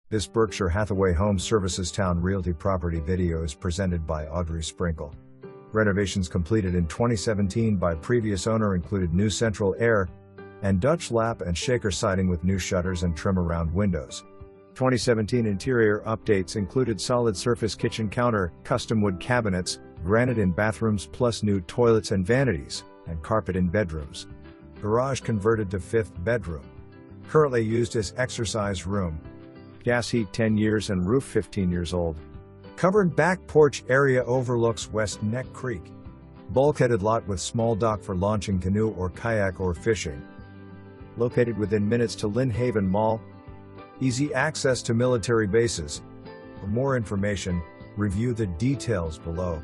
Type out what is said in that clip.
This Berkshire Hathaway Home Services Towne Realty property video is presented by Audrey Sprinkle. Renovations completed in 2017 by previous owner included new central air and Dutch lap and shaker siding with new shutters and trim around windows. 2017 interior updates included solid surface kitchen counter, custom wood cabinets, granite in bathrooms plus new toilets and vanities, and carpet in bedrooms. Garage converted to 5th bedroom. Currently used as exercise room. Gas heat 10 years and roof 15 years old. Covered back porch area overlooks West Neck Creek. Bulkheaded lot with small dock for launching canoe or kayak or fishing. Located within minutes to Lynnhaven Mall. Easy access to military bases. For more information, review the details below.